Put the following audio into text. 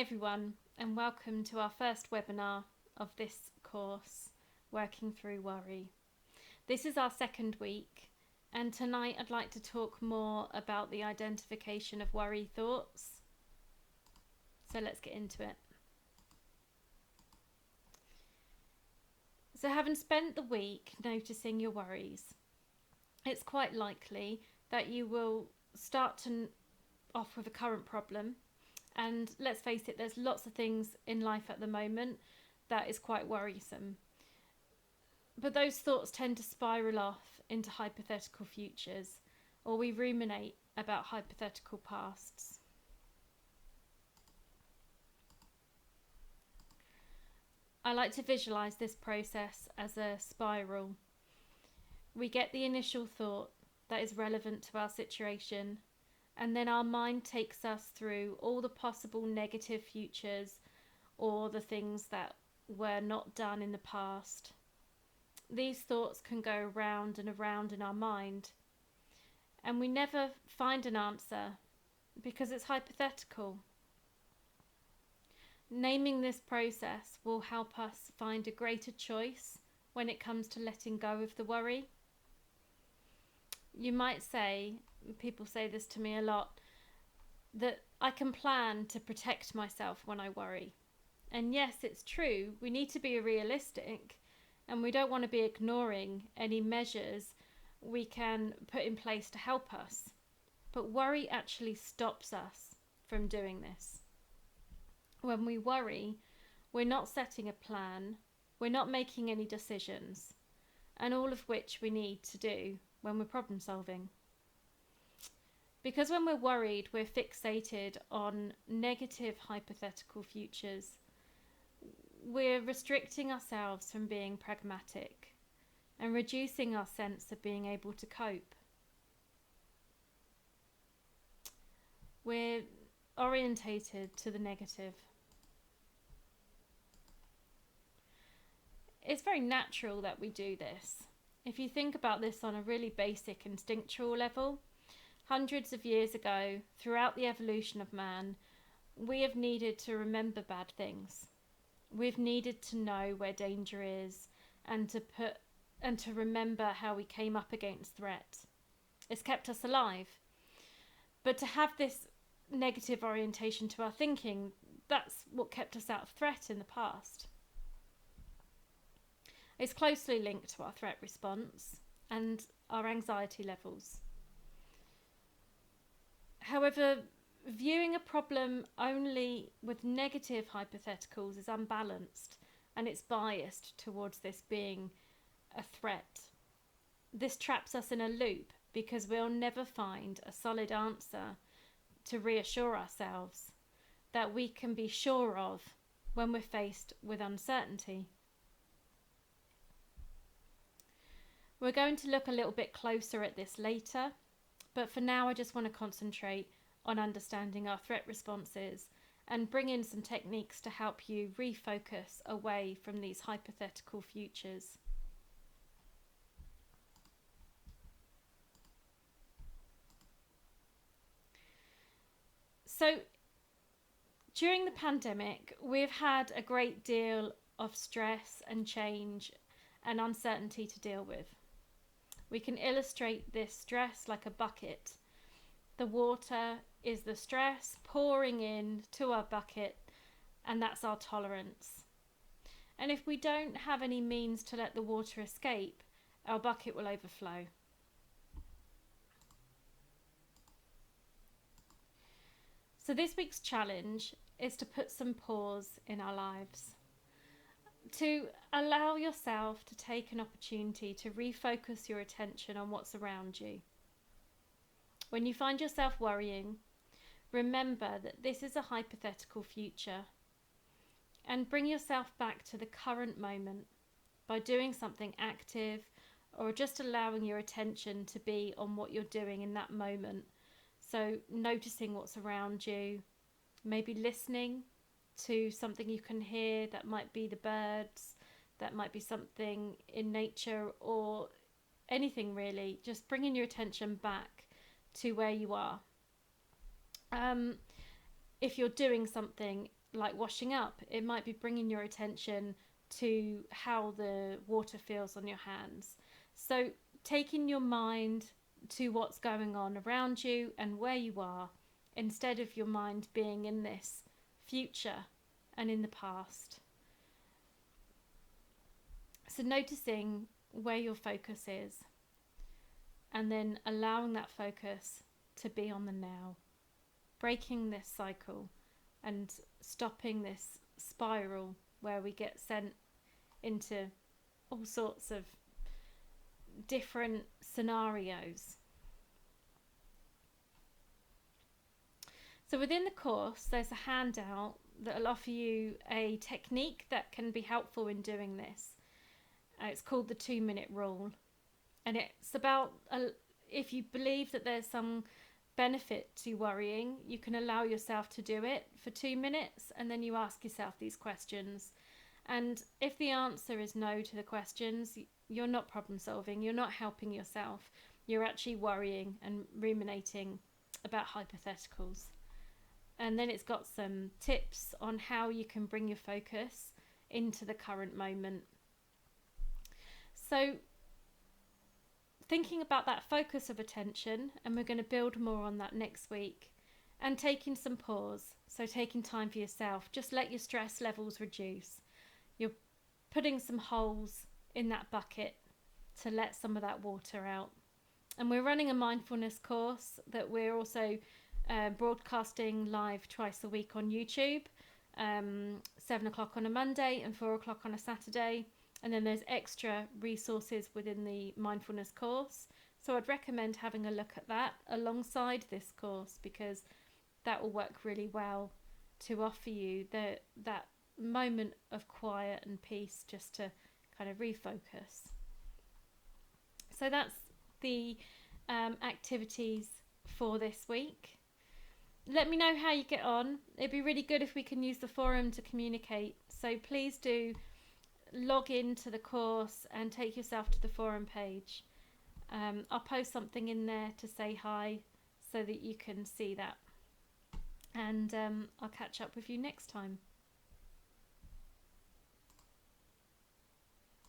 everyone, and welcome to our first webinar of this course, Working Through Worry. This is our second week, and tonight I'd like to talk more about the identification of worry thoughts. So let's get into it. So having spent the week noticing your worries, it's quite likely that you will start off with a current problem. And let's face it, there's lots of things in life at the moment that is quite worrisome. But those thoughts tend to spiral off into hypothetical futures, or we ruminate about hypothetical pasts. I like to visualize this process as a spiral. We get the initial thought that is relevant to our situation, and then our mind takes us through all the possible negative futures or the things that were not done in the past. These thoughts can go around and around in our mind, and we never find an answer because it's hypothetical. Naming this process will help us find a greater choice when it comes to letting go of the worry. You might say, people say this to me a lot, that I can plan to protect myself when I worry. And yes, it's true, we need to be realistic, and we don't want to be ignoring any measures we can put in place to help us. But worry actually stops us from doing this. When we worry, we're not setting a plan, we're not making any decisions, and all of which we need to do when we're problem solving. Because when we're worried, we're fixated on negative hypothetical futures. We're restricting ourselves from being pragmatic and reducing our sense of being able to cope. We're orientated to the negative. It's very natural that we do this. If you think about this on a really basic instinctual level, hundreds of years ago, throughout the evolution of man, we have needed to remember bad things. We've needed to know where danger is and to remember how we came up against threat. It's kept us alive. But to have this negative orientation to our thinking, that's what kept us out of threat in the past. It's closely linked to our threat response and our anxiety levels. However, viewing a problem only with negative hypotheticals is unbalanced, and it's biased towards this being a threat. This traps us in a loop because we'll never find a solid answer to reassure ourselves that we can be sure of when we're faced with uncertainty. We're going to look a little bit closer at this later, but for now I just want to concentrate on understanding our threat responses and bring in some techniques to help you refocus away from these hypothetical futures. So, during the pandemic, we've had a great deal of stress and change and uncertainty to deal with. We can illustrate this stress like a bucket. The water is the stress pouring in to our bucket, and that's our tolerance. And if we don't have any means to let the water escape, our bucket will overflow. So this week's challenge is to put some pause in our lives, to allow yourself to take an opportunity to refocus your attention on what's around you. When you find yourself worrying, remember that this is a hypothetical future, and bring yourself back to the current moment by doing something active or just allowing your attention to be on what you're doing in that moment. So noticing what's around you, maybe listening to something you can hear, that might be the birds, that might be something in nature, or anything really. Just bringing your attention back to where you are. If you're doing something, like washing up. It might be bringing your attention to how the water feels on your hands. So taking your mind to what's going on around you and where you are, instead of your mind being in this future and in the past. So noticing where your focus is, and then allowing that focus to be on the now, breaking this cycle and stopping this spiral where we get sent into all sorts of different scenarios. So within the course, there's a handout that will offer you a technique that can be helpful in doing this. It's called the 2-minute rule. And it's about, if you believe that there's some benefit to worrying, you can allow yourself to do it for 2 minutes, and then you ask yourself these questions. And if the answer is no to the questions, you're not problem solving, you're not helping yourself. You're actually worrying and ruminating about hypotheticals. And then it's got some tips on how you can bring your focus into the current moment. So thinking about that focus of attention, and we're going to build more on that next week, and taking some pause, so taking time for yourself. Just let your stress levels reduce. You're putting some holes in that bucket to let some of that water out. And we're running a mindfulness course that we're also broadcasting live twice a week on YouTube, 7 o'clock on a Monday and 4 o'clock on a Saturday. And then there's extra resources within the mindfulness course. So I'd recommend having a look at that alongside this course, because that will work really well to offer you that moment of quiet and peace, just to kind of refocus. So that's the activities for this week. Let me know how you get on. It'd be really good if we can use the forum to communicate. So please do log into the course and take yourself to the forum page. I'll post something in there to say hi so that you can see that. And I'll catch up with you next time.